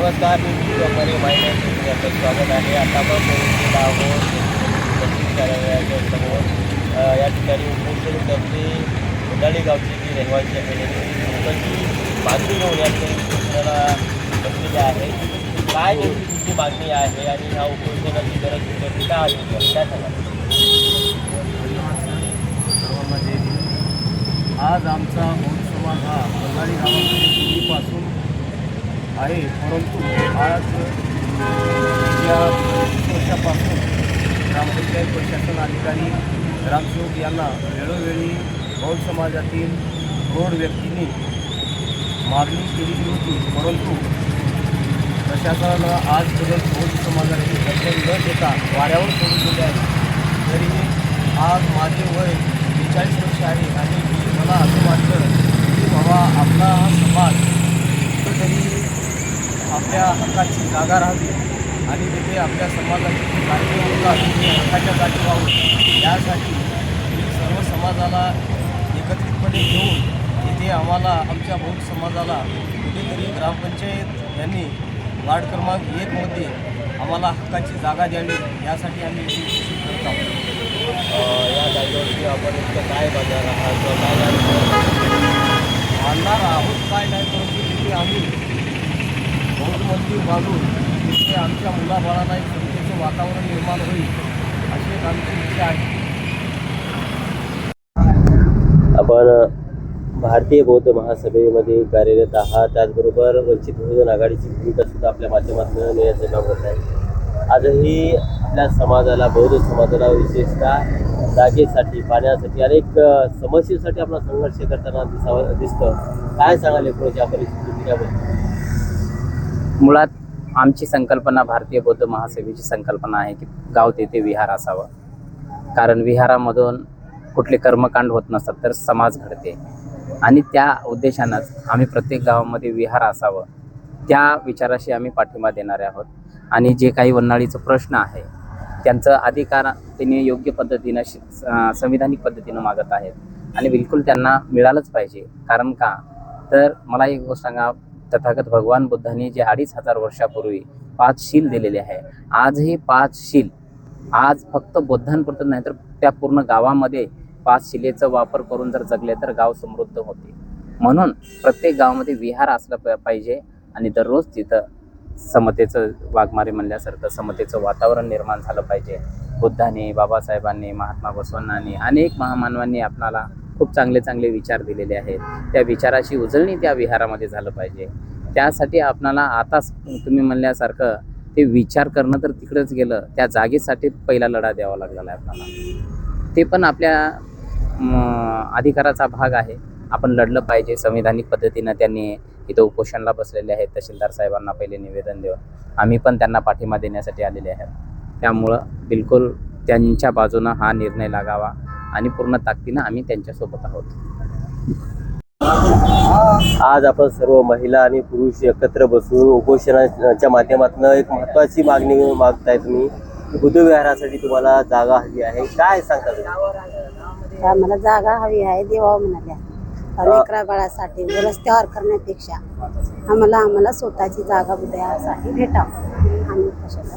नमस्कार, मी विश्वकरे माहिती आपलं स्वागत आहे. आता आपण पोहोचलेला आहोत तहसील कार्यालयाच्या समोर. या ठिकाणी उपोषण करते उडाळी गावची जी रहिवासी आहे त्यांची लोकांची मागणी घेऊन या ठिकाणी उपोषणाला बसलेली आहे. काय नेमकी तुमची मागणी आहे आणि ह्या उपोषणाची गरज तुमच्यासाठी का आहे काय सांगा? सर्वांना जय हिंद. आज आमचा बौद्ध समाज हा बगाडी गावामध्ये पूर्वीपासून आहे, परंतु आज या 20 वर्षापासून ग्रामपंचायत प्रशासन अधिकारी ग्रामसेवक यांना वेळोवेळी बौद्ध समाजातील प्रौढ व्यक्तींनी मागणी केलेली होती, परंतु प्रशासनानं आजपर्यंत बौद्ध समाजाची दखल न देता वाऱ्यावर सोडून दिले आहे. तरी आज माझे वय 42 वर्ष आहे आणि मला असं वाटतं की बाबा आपला हा समाज कुठंतरी आपल्या हक्काची जागा राहावी आणि तिथे आपल्या समाजाचे कार्यक्रम होतात ते हक्काच्या जागी व्हावं. यासाठी मी सर्व समाजाला एकत्रितपणे घेऊन तिथे आम्हाला आमच्या बौद्ध समाजाला कुठेतरी ग्रामपंचायत यांनी वार्ड क्रमांक 1 मध्ये आम्हाला हक्काची जागा द्यावी यासाठी आम्ही उपोषण करत आहोत. या जागेवरती आपण इतकं काय बाजार आहात किंवा मानणार आहोत काय नाही, परंतु तिथे आम्ही बौद्ध मंदिर बांधून तिथे आमच्या मुलाबाळांना एक संस्थेचं वातावरण निर्माण होईल अशी एक आमची इच्छा आहे. आपण भारतीय बौद्ध महासभेमध्ये कार्यरत आहात, त्याचबरोबर वंचित बहुजन आघाडीची भूमिका सुद्धा आपल्या माध्यमातून नेण्याचं काम करत आहे. आजही आपल्या समाजाला बौद्ध समाजाला विशेषतः जागेसाठी पाण्यासाठी अनेक समस्येसाठी आपला संघर्ष करताना दिसतं. काय सांगाल पुढच्या परिस्थितीबद्दल? मुळात आमची संकल्पना भारतीय बौद्ध महासभेची संकल्पना आहे की गाव तेथे विहार असावं. कारण विहारामधून कुठले कर्मकांड होत नसतात तर समाज घडते आणि त्या उद्देशानंच आम्ही प्रत्येक गावामध्ये विहार असावं त्या विचाराशी आम्ही पाठिंबा देणारे आहोत. आणि जे काही वन्हाळीचं प्रश्न आहे त्यांचं अधिकार त्यांनी योग्य पद्धतीनं संविधानिक पद्धतीनं मागत आहेत आणि बिलकुल त्यांना मिळालंच पाहिजे. कारण का तर मला एक गोष्ट सांगा, तथागत भगवान बुद्धांनी जे 2500 वर्षापूर्वी 5 शील दिलेले आहे, आजही 5 शील आज फक्त बुद्धांपुरतं नाही तर त्या पूर्ण गावामध्ये 5 शिलेचा वापर करून जर जगले तर गाव समृद्ध होते. म्हणून प्रत्येक गावामध्ये विहार असलं पाहिजे आणि दररोज तिथं समतेचं वाघमारे म्हणल्यासारखं समतेचं वातावरण निर्माण झालं पाहिजे. बुद्धांनी, बाबासाहेबांनी, महात्मा बसवण्णांनी अनेक महामानवांनी आपणाला खूप चांगले चांगले विचार दिलेले आहेत. त्या विचाराची उजळणी त्या विहारामध्ये झालं पाहिजे. त्यासाठी आपणाला आताच तुम्ही म्हणल्यासारखं ते विचार करणं तर तिकडंच गेलं, त्या जागेसाठी पहिला लढा द्यावा लागलेला आहे आपल्याला. ते पण आपल्या अधिकाराचा भाग आहे, आपण लढलं पाहिजे. संविधानिक पद्धतीनं त्यांनी इथं उपोषणाला बसलेले आहेत. तहसीलदार साहेबांना पहिले निवेदन देऊन आम्ही पण त्यांना पाठिंबा देण्यासाठी आलेले आहेत. त्यामुळं बिलकुल त्यांच्या बाजूनं हा निर्णय लागावा आणि पूर्ण ताकदीनं आम्ही त्यांच्यासोबत आहोत. आज आपण सर्व महिला आणि पुरुष एकत्र बसून उपोषणाच्या माध्यमातून एक महत्त्वाची मागणी मागताय तुम्ही. बुद्धविहारासाठी तुम्हाला जागा हवी आहे, काय सांगता तुम्ही? आम्हाला जागा हवी आहे, देवा म्हणाल्या. लेकरा बाळासाठी रस्त्यावर करण्यापेक्षा आम्हाला स्वतःची जागा बुद्धासाठी भेटावं. आम्ही कशाला